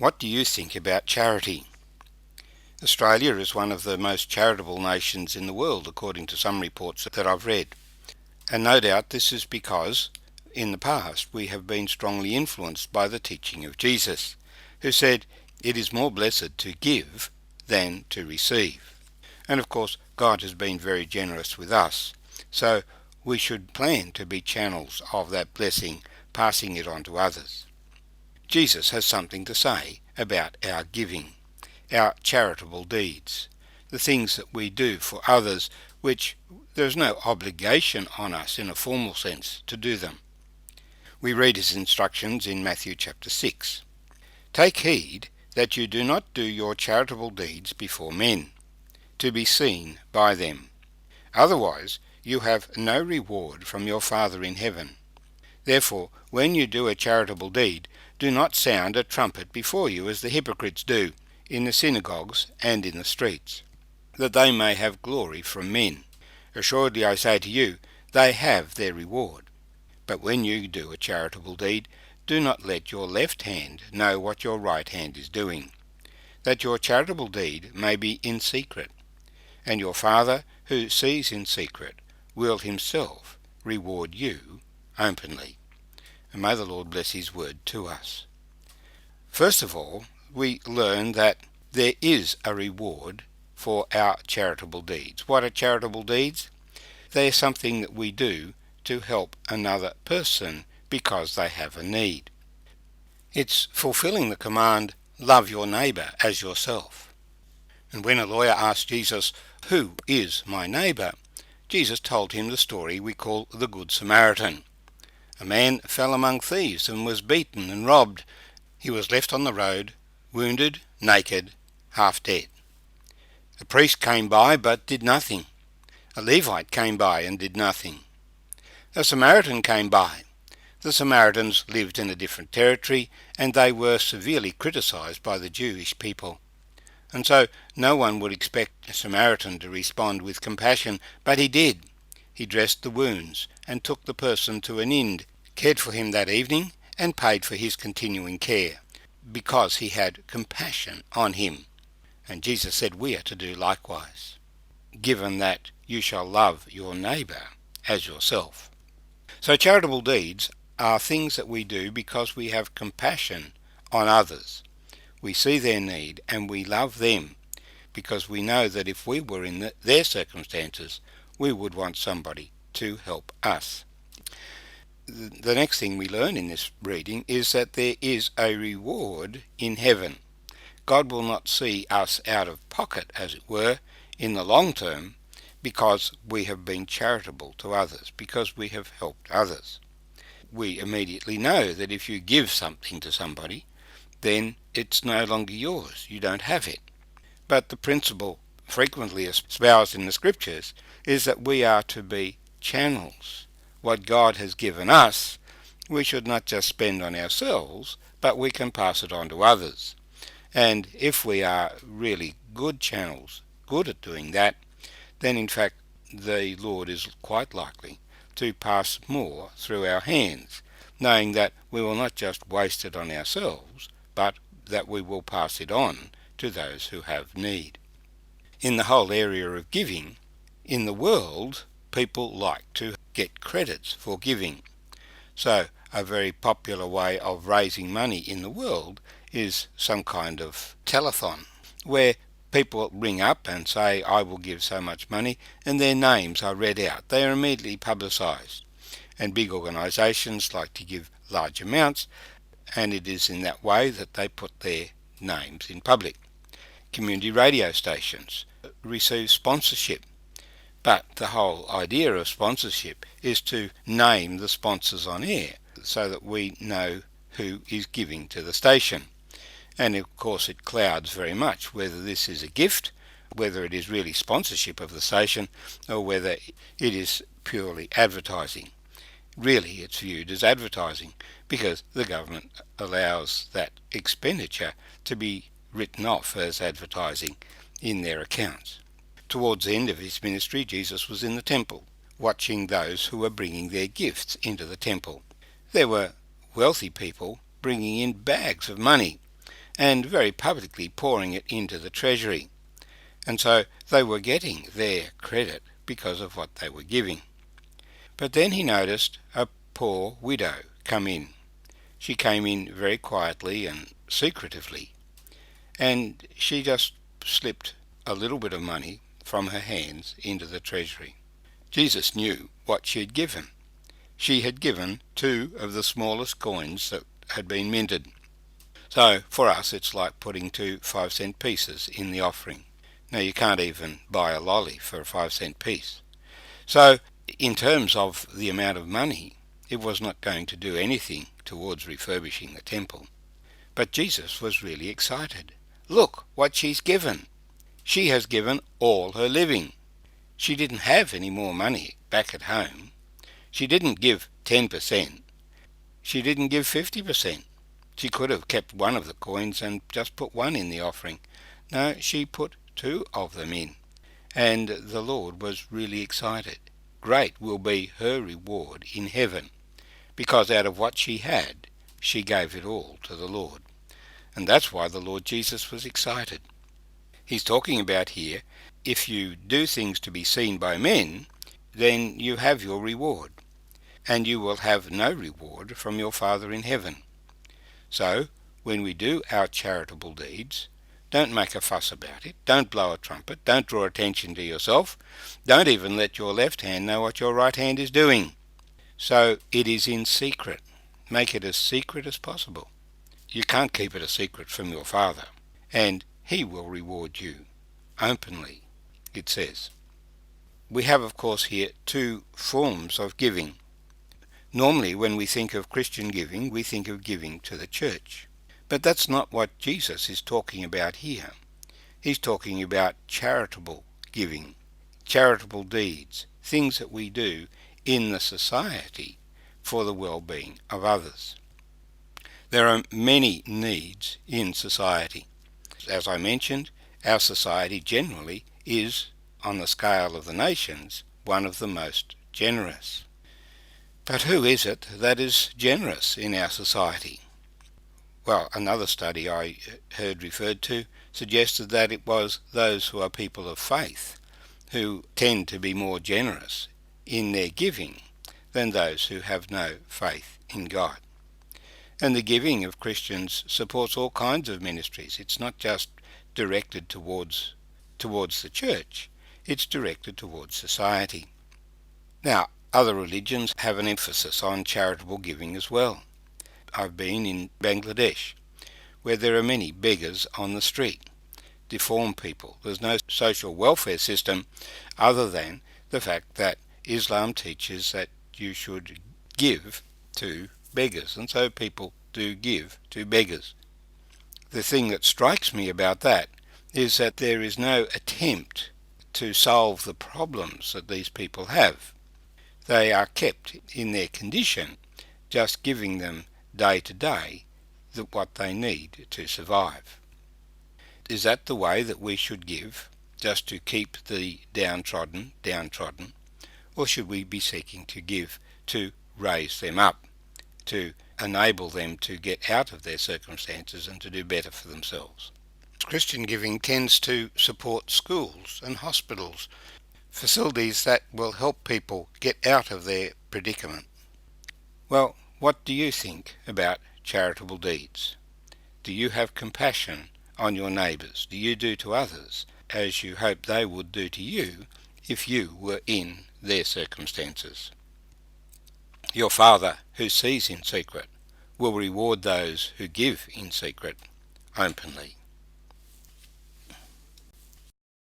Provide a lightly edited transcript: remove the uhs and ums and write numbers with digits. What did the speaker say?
What do you think about charity? Australia is one of the most charitable nations in the world, according to some reports that I've read. And no doubt this is because, in the past, we have been strongly influenced by the teaching of Jesus, who said, "It is more blessed to give than to receive." And of course, God has been very generous with us, so we should plan to be channels of that blessing, passing it on to others. Jesus has something to say about our giving, our charitable deeds, the things that we do for others, which there is no obligation on us in a formal sense to do them. We read his instructions in Matthew chapter 6. "Take heed that you do not do your charitable deeds before men, to be seen by them. Otherwise you have no reward from your Father in heaven. Therefore, when you do a charitable deed, do not sound a trumpet before you as the hypocrites do in the synagogues and in the streets, that they may have glory from men. Assuredly I say to you, they have their reward. But when you do a charitable deed, do not let your left hand know what your right hand is doing, that your charitable deed may be in secret. And your Father, who sees in secret, will himself reward you openly." And may the Lord bless his word to us. First of all, we learn that there is a reward for our charitable deeds. What are charitable deeds? They are something that we do to help another person because they have a need. It's fulfilling the command, "Love your neighbour as yourself." And when a lawyer asked Jesus, "Who is my neighbour?" Jesus told him the story we call the Good Samaritan. A man fell among thieves and was beaten and robbed. He was left on the road, wounded, naked, half dead. A priest came by but did nothing. A Levite came by and did nothing. A Samaritan came by. The Samaritans lived in a different territory, and they were severely criticised by the Jewish people. And so no one would expect a Samaritan to respond with compassion, but he did. He dressed the wounds and took the person to an inn, cared for him that evening, and paid for his continuing care, because he had compassion on him. And Jesus said we are to do likewise, given that you shall love your neighbour as yourself. So charitable deeds are things that we do because we have compassion on others. We see their need and we love them because we know that if we were in their circumstances, we would want somebody to help us. The next thing we learn in this reading is that there is a reward in heaven. God will not see us out of pocket, as it were, in the long term, because we have been charitable to others, because we have helped others. We immediately know that if you give something to somebody, then it's no longer yours. You don't have it. But the principle frequently espoused in the Scriptures is that we are to be channels. What God has given us, we should not just spend on ourselves, but we can pass it on to others. And if we are really good channels, good at doing that, then in fact the Lord is quite likely to pass more through our hands, knowing that we will not just waste it on ourselves, but that we will pass it on to those who have need. In the whole area of giving, in the world, people like to get credits for giving. So a very popular way of raising money in the world is some kind of telethon, where people ring up and say, "I will give so much money," and their names are read out. They are immediately publicised. And big organisations like to give large amounts, and it is in that way that they put their names in public. Community radio stations receive sponsorship, but the whole idea of sponsorship is to name the sponsors on air so that we know who is giving to the station. And of course it clouds very much whether this is a gift, whether it is really sponsorship of the station, or whether it is purely advertising. Really it's viewed as advertising because the government allows that expenditure to be written off as advertising in their accounts. Towards the end of his ministry, Jesus was in the temple, watching those who were bringing their gifts into the temple. There were wealthy people bringing in bags of money, and very publicly pouring it into the treasury. And so they were getting their credit because of what they were giving. But then he noticed a poor widow come in. She came in very quietly and secretively, and she just slipped a little bit of money from her hands into the treasury. Jesus knew what she had given. She had given 2 of the smallest coins that had been minted. So for us it's like putting 2 5-cent pieces in the offering. Now you can't even buy a lolly for a 5-cent piece. So in terms of the amount of money, it was not going to do anything towards refurbishing the temple. But Jesus was really excited. Look what she's given. She has given all her living. She didn't have any more money back at home. She didn't give 10%. She didn't give 50%. She could have kept one of the coins and just put one in the offering. No, she put 2 of them in. And the Lord was really excited. Great will be her reward in heaven, because out of what she had, she gave it all to the Lord. And that's why the Lord Jesus was excited. He's talking about here, if you do things to be seen by men, then you have your reward, and you will have no reward from your Father in heaven. So, when we do our charitable deeds, don't make a fuss about it, don't blow a trumpet, don't draw attention to yourself, don't even let your left hand know what your right hand is doing. So it is in secret. Make it as secret as possible. You can't keep it a secret from your Father, and He will reward you openly, it says. We have, of course, here 2 forms of giving. Normally, when we think of Christian giving, we think of giving to the church. But that's not what Jesus is talking about here. He's talking about charitable giving, charitable deeds, things that we do in the society for the well-being of others. There are many needs in society. As I mentioned, our society generally is, on the scale of the nations, one of the most generous. But who is it that is generous in our society? Well, another study I heard referred to suggested that it was those who are people of faith who tend to be more generous in their giving than those who have no faith in God. And the giving of Christians supports all kinds of ministries. It's not just directed towards the church, it's directed towards society. Now, other religions have an emphasis on charitable giving as well. I've been in Bangladesh, where there are many beggars on the street, deformed people. There's no social welfare system other than the fact that Islam teaches that you should give to beggars, and so people do give to beggars. The thing that strikes me about that is that there is no attempt to solve the problems that these people have. They are kept in their condition, just giving them day to day what they need to survive. Is that the way that we should give, just to keep the downtrodden, or should we be seeking to give to raise them up, to enable them to get out of their circumstances and to do better for themselves? Christian giving tends to support schools and hospitals, facilities that will help people get out of their predicament. Well, what do you think about charitable deeds? Do you have compassion on your neighbours? Do you do to others as you hope they would do to you if you were in their circumstances? Your Father, who sees in secret, will reward those who give in secret openly.